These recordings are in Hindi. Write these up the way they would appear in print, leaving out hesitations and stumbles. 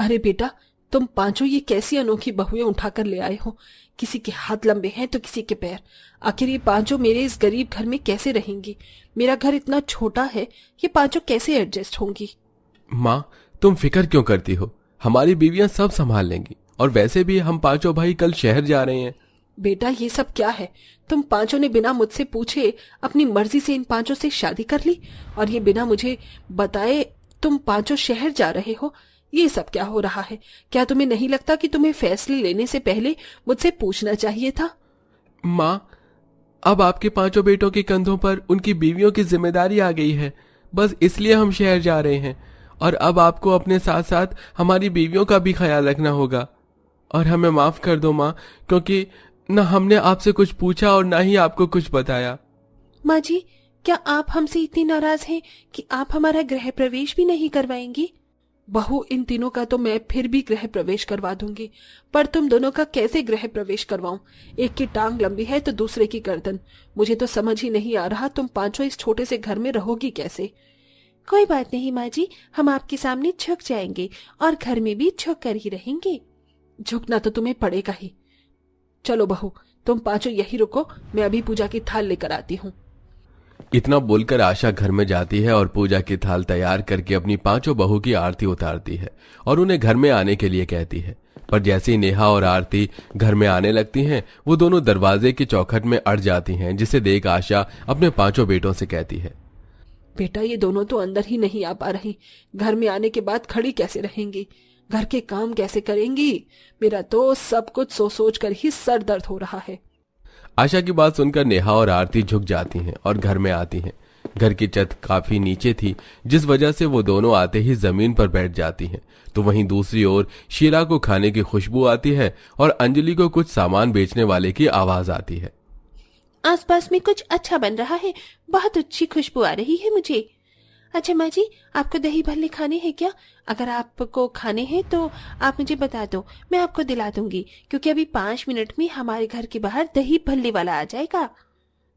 अरे बेटा, तुम पांचों ये कैसी अनोखी बहुएं उठाकर ले आए हो। किसी के हाथ लंबे हैं तो किसी के पैर। आखिर ये पांचों मेरे इस गरीब घर में कैसे रहेंगी? मेरा घर इतना छोटा है, ये पांचों कैसे एडजस्ट होंगी? माँ, तुम फिक्र क्यों करती हो? हमारी बीवियां सब संभाल लेंगी। और वैसे भी हम पांचों भाई कल शहर जा रहे हैं। बेटा, ये सब क्या है? तुम पांचों ने बिना मुझसे पूछे अपनी मर्जी से इन पांचों से शादी कर ली, और ये बिना मुझे बताए तुम पांचों शहर जा रहे हो। ये सब क्या हो रहा है? क्या तुम्हें नहीं लगता कि तुम्हें फैसले लेने से पहले मुझसे पूछना चाहिए था? माँ, अब आपके पांचों बेटों के कंधों पर उनकी बीवियों की जिम्मेदारी आ गई है। बस इसलिए हम शहर जा रहे हैं। और अब आपको अपने साथ साथ हमारी बीवियों का भी ख्याल रखना होगा। और हमें माफ कर दो माँ, क्योंकि न हमने आपसे कुछ पूछा और ना ही आपको कुछ बताया। माँ जी, क्या आप हमसे इतनी नाराज हैं कि आप हमारा गृह प्रवेश भी नहीं करवाएंगी? बहू, इन तीनों का तो मैं फिर भी गृह प्रवेश करवा दूंगी, पर तुम दोनों का कैसे गृह प्रवेश करवाऊं? एक की टांग लंबी है तो दूसरे की गर्दन। मुझे तो समझ ही नहीं आ रहा तुम पांचों इस छोटे से घर में रहोगी कैसे? कोई बात नहीं माँ जी, हम आपके सामने झुक जाएंगे और घर में भी झुक कर ही रहेंगे। झुकना तो तुम्हें पड़ेगा ही। चलो बहू, तुम पांचों यही रुको, मैं अभी पूजा की थाल लेकर आती हूँ। इतना बोलकर आशा घर में जाती है और पूजा की थाल तैयार करके अपनी पांचों बहू की आरती उतारती है और उन्हें घर में आने के लिए कहती है। पर जैसे ही नेहा और आरती घर में आने लगती हैं, वो दोनों दरवाजे की चौखट में अड़ जाती हैं, जिसे देख आशा अपने पांचों बेटों से कहती है, बेटा, ये दोनों तो अंदर ही नहीं आ पा रही। घर में आने के बाद खड़ी कैसे रहेंगी? घर के काम कैसे करेंगी? मेरा तो सब कुछ सोच कर ही सर दर्द हो रहा है। आशा की बात सुनकर नेहा और आरती झुक जाती हैं और घर में आती हैं। घर की छत काफी नीचे थी, जिस वजह से वो दोनों आते ही जमीन पर बैठ जाती हैं। तो वहीं दूसरी ओर शीला को खाने की खुशबू आती है और अंजलि को कुछ सामान बेचने वाले की आवाज आती है। आसपास में कुछ अच्छा बन रहा है, बहुत अच्छी खुशबू आ रही है मुझे। अच्छा माँ जी, आपको दही भल्ले खाने हैं क्या? अगर आपको खाने हैं तो आप मुझे बता दो, मैं आपको दिला दूंगी, क्योंकि अभी 5 मिनट में हमारे घर के बाहर दही भल्ले वाला आ जाएगा।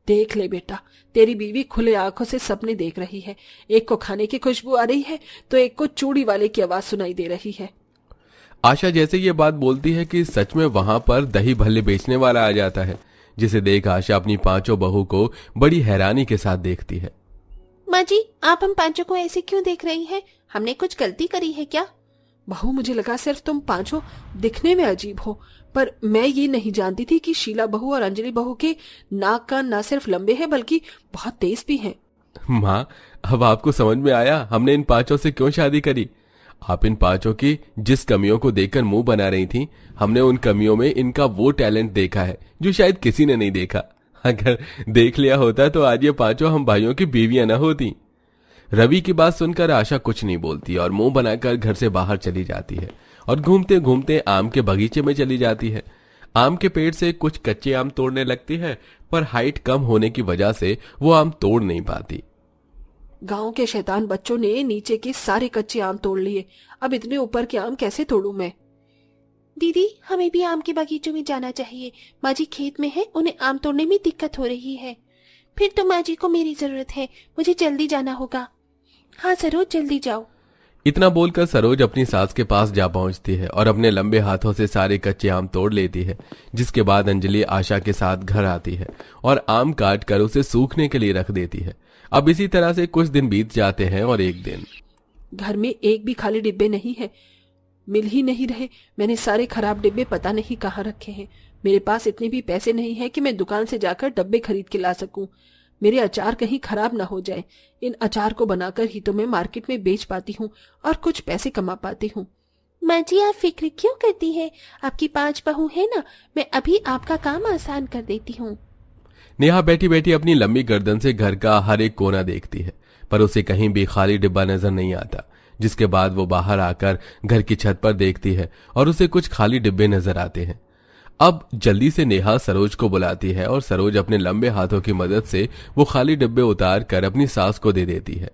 देख ले बेटा, तेरी बीवी खुले आंखों से सपने देख रही है। एक को खाने की खुशबू आ रही है तो एक को चूड़ी वाले की आवाज सुनाई दे रही है। आशा जैसे ये बात बोलती है कि सच में वहां पर दही भल्ले बेचने वाला आ जाता है, जिसे देख आशा अपनी पांचों बहू को बड़ी हैरानी के साथ देखती है। माँ जी, आप हम पांचों को ऐसे क्यों देख रही हैं? हमने कुछ गलती करी है क्या? बहू, मुझे लगा सिर्फ तुम पांचों दिखने में अजीब हो, पर मैं ये नहीं जानती थी कि शीला बहू और अंजलि बहू के नाक कान न सिर्फ लंबे हैं बल्कि बहुत तेज भी हैं। माँ, अब आपको समझ में आया हमने इन पांचों से क्यों शादी करी। आप इन पांचों की जिस कमियों को देखकर मुंह बना रही थी, हमने उन कमियों में इनका वो टैलेंट देखा है जो शायद किसी ने नहीं देखा। अगर देख लिया होता तो आज ये पांचों हम भाइयों की बीवियां न होती। रवि की बात सुनकर आशा कुछ नहीं बोलती और मुंह बनाकर घर से बाहर चली जाती है और घूमते घूमते आम के बगीचे में चली जाती है। आम के पेड़ से कुछ कच्चे आम तोड़ने लगती है, पर हाइट कम होने की वजह से वो आम तोड़ नहीं पाती। गांव के शैतान बच्चों ने नीचे के सारे कच्चे आम तोड़ लिए। अब इतने ऊपर के आम कैसे तोड़ूं मैं? दीदी, हमें भी आम के बागीचों में जाना चाहिए। माँ जी खेत में है, उन्हें आम तोड़ने में दिक्कत हो रही है। फिर तो माँ जी को मेरी जरूरत है, मुझे जल्दी जाना होगा। हाँ सरोज, जल्दी जाओ। इतना बोलकर सरोज अपनी सास के पास जा पहुंचती है और अपने लंबे हाथों से सारे कच्चे आम तोड़ लेती है। जिसके बाद अंजलि आशा के साथ घर आती है और आम काट कर उसे सूखने के लिए रख देती है। अब इसी तरह से कुछ दिन बीत जाते हैं और एक दिन घर में एक भी खाली डिब्बे नहीं है, मिल ही नहीं रहे। मैंने सारे खराब डिब्बे पता नहीं कहाँ रखे हैं। मेरे पास इतने भी पैसे नहीं है कि मैं दुकान से जाकर डब्बे खरीद के ला सकूं। मेरे अचार कहीं खराब ना हो जाए। इन अचार को बनाकर ही तो मैं मार्केट में बेच पाती हूँ और कुछ पैसे कमा पाती हूँ। माँ जी, आप फिक्र क्यों करती है? आपकी 5 बहू है ना, मैं अभी आपका काम आसान कर देती हूँ। नेहा बैठी बैठी अपनी लंबी गर्दन से घर का हर एक कोना देखती है, पर उसे कहीं भी खाली डिब्बा नजर नहीं आता। जिसके बाद वो बाहर आकर घर की छत पर देखती है और उसे कुछ खाली डिब्बे नजर आते हैं। अब जल्दी से नेहा सरोज को बुलाती है और सरोज अपने लंबे हाथों की मदद से वो खाली डिब्बे उतार कर अपनी सास को दे देती है।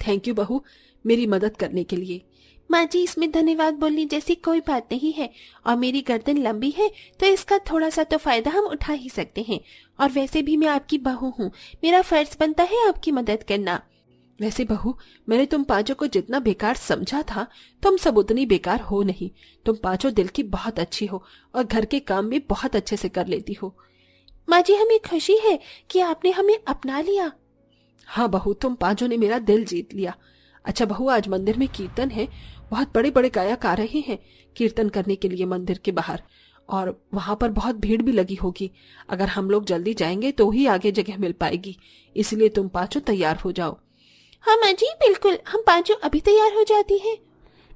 थैंक यू बहू, मेरी मदद करने के लिए। माँ जी, इसमें धन्यवाद बोलने जैसी कोई बात नहीं है, और मेरी गर्दन लंबी है तो इसका थोड़ा सा तो फायदा हम उठा ही सकते हैं। और वैसे भी मैं आपकी बहू हूँ, मेरा फर्ज बनता है आपकी मदद करना। वैसे बहू, मैंने तुम पांचों को जितना बेकार समझा था, तुम सब उतनी बेकार हो नहीं। तुम पांचों दिल की बहुत अच्छी हो और घर के काम भी बहुत अच्छे से कर लेती हो। माँ जी, हमें खुशी है कि आपने हमें अपना लिया। हाँ बहू, तुम पांचों ने मेरा दिल जीत लिया। अच्छा बहू, आज मंदिर में कीर्तन है, बहुत बड़े बड़े गायक आ रहे हैं कीर्तन करने के लिए मंदिर के बाहर, और वहां पर बहुत भीड़ भी लगी होगी। अगर हम लोग जल्दी जाएंगे तो ही आगे जगह मिल पाएगी, इसलिए तुम पांचों तैयार हो जाओ। हाँ माँ जी, बिल्कुल, हम पांचों अभी तैयार हो जाती हैं।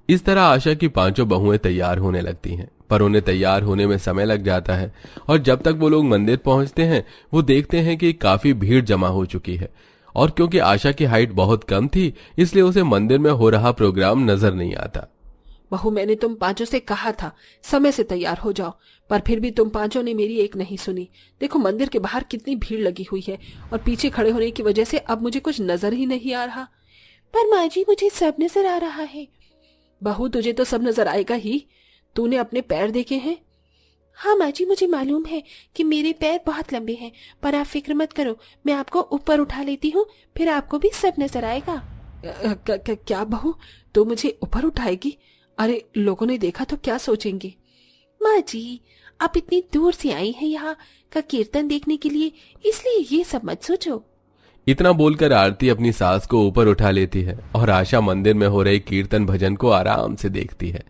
इस तरह आशा की पांचों बहुएं तैयार होने लगती हैं, पर उन्हें तैयार होने में समय लग जाता है। और जब तक वो लोग मंदिर पहुंचते हैं, वो देखते हैं कि काफी भीड़ जमा हो चुकी है। और क्योंकि आशा की हाइट बहुत कम थी, इसलिए उसे मंदिर में हो रहा प्रोग्राम नजर नहीं आता। बहू, मैंने तुम पांचों से कहा था समय से तैयार हो जाओ, पर फिर भी तुम पांचों ने मेरी एक नहीं सुनी। देखो मंदिर के बाहर कितनी भीड़ लगी हुई है, और पीछे खड़े होने की वजह से अब मुझे कुछ नजर ही नहीं आ रहा। पर माँ जी, मुझे सब नजर आ रहा है। बहू, तुझे तो सब नजर आएगा ही। तूने अपने पैर देखे हैं? हाँ माँ जी, मुझे मालूम है कि मेरे पैर बहुत लंबे हैं, पर आप फिक्र मत करो, मैं आपको ऊपर उठा लेती हूँ, फिर आपको भी सब नजर आएगा। क्या बहू, तू मुझे ऊपर उठाएगी? अरे लोगों ने देखा तो क्या सोचेंगे? माँ जी, आप इतनी दूर से आई हैं यहाँ का कीर्तन देखने के लिए, इसलिए ये सब मत सोचो। इतना बोलकर आरती अपनी सास को ऊपर उठा लेती है और आशा मंदिर में हो रहे कीर्तन भजन को आराम से देखती है।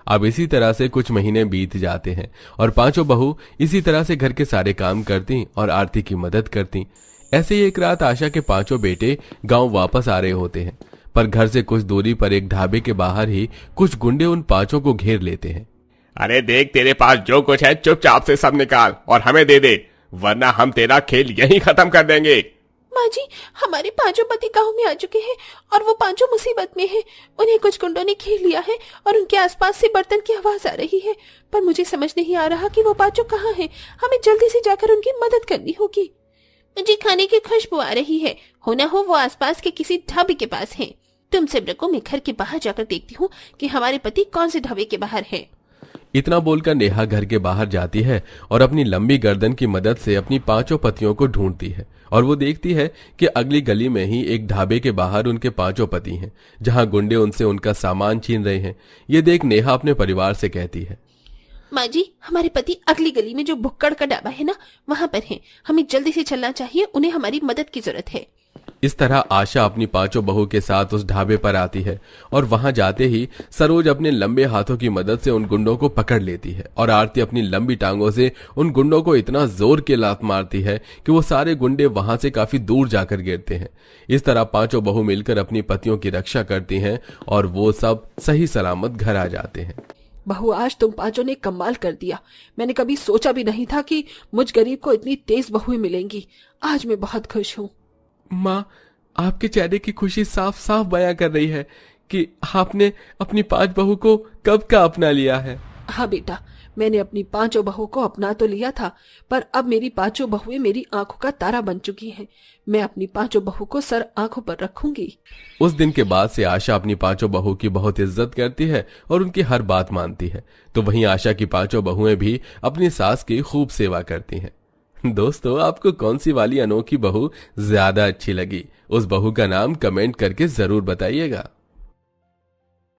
अब इसी तरह से कुछ महीने बीत जाते हैं और पांचों बहू इसी तरह से घर के सारे काम करती और आरती की मदद करती। ऐसे ही एक रात आशा के पांचों बेटे गांव वापस आ रहे होते हैं, पर घर से कुछ दूरी पर एक ढाबे के बाहर ही कुछ गुंडे उन पांचों को घेर लेते हैं। अरे देख, तेरे पास जो कुछ है चुपचाप से सब निकाल और हमें दे दे, वरना हम तेरा खेल यहीं खत्म कर देंगे। माँ जी, हमारे पांचों पति गांव में आ चुके हैं और वो पांचों मुसीबत में हैं। उन्हें कुछ गुंडों ने घेर लिया है और उनके आसपास से बर्तन की आवाज आ रही है, पर मुझे समझ नहीं आ रहा कि वो पांचों कहाँ हैं। हमें जल्दी से जाकर उनकी मदद करनी होगी। मुझे खाने की खुशबू आ रही है, हो ना हो वो आसपास के किसी ढाबे के पास हैं। तुम सब रखो, मैं घर के बाहर जाकर देखती हूँ कि हमारे पति कौन से ढाबे के बाहर हैं। इतना बोलकर नेहा घर के बाहर जाती है और अपनी लंबी गर्दन की मदद से अपनी पांचों पतियों को ढूंढती है, और वो देखती है कि अगली गली में ही एक ढाबे के बाहर उनके पांचों पति हैं, जहां गुंडे उनसे उनका सामान छीन रहे हैं। ये देख नेहा अपने परिवार से कहती है, माँ जी, हमारे पति अगली गली में जो भुक्कड़ का ढाबा है ना, वहां पर हैं। हमें जल्दी से चलना चाहिए, उन्हें हमारी मदद की जरूरत है। इस तरह आशा अपनी पांचों बहू के साथ उस ढाबे पर आती है और वहां जाते ही सरोज अपने लंबे हाथों की मदद से उन गुंडों को पकड़ लेती है और आरती अपनी लंबी टांगों से उन गुंडों को इतना जोर के लात मारती है कि वो सारे गुंडे वहां से काफी दूर जाकर गिरते हैं। इस तरह पांचों बहू मिलकर अपनी पतियों की रक्षा करती हैं और वो सब सही सलामत घर आ जाते हैं। बहू, आज तुम पांचों ने कमाल कर दिया। मैंने कभी सोचा भी नहीं था कि मुझ गरीब को इतनी तेज बहुएं मिलेंगी। आज मैं बहुत खुश हूँ। माँ, आपके चेहरे की खुशी साफ साफ बयां कर रही है कि आपने अपनी पांच बहू को कब का अपना लिया है। हाँ बेटा, मैंने अपनी पांचों बहू को अपना तो लिया था, पर अब मेरी पांचों बहुएं मेरी आंखों का तारा बन चुकी हैं। मैं अपनी पांचों बहू को सर आंखों पर रखूंगी। उस दिन के बाद से आशा अपनी पांचों बहू की बहुत इज्जत करती है और उनकी हर बात मानती है। तो वहीं आशा की पांचों बहुएं भी अपनी सास की खूब सेवा करती हैं। दोस्तों, आपको कौन सी वाली अनोखी बहू ज्यादा अच्छी लगी? उस बहू का नाम कमेंट करके जरूर बताइएगा।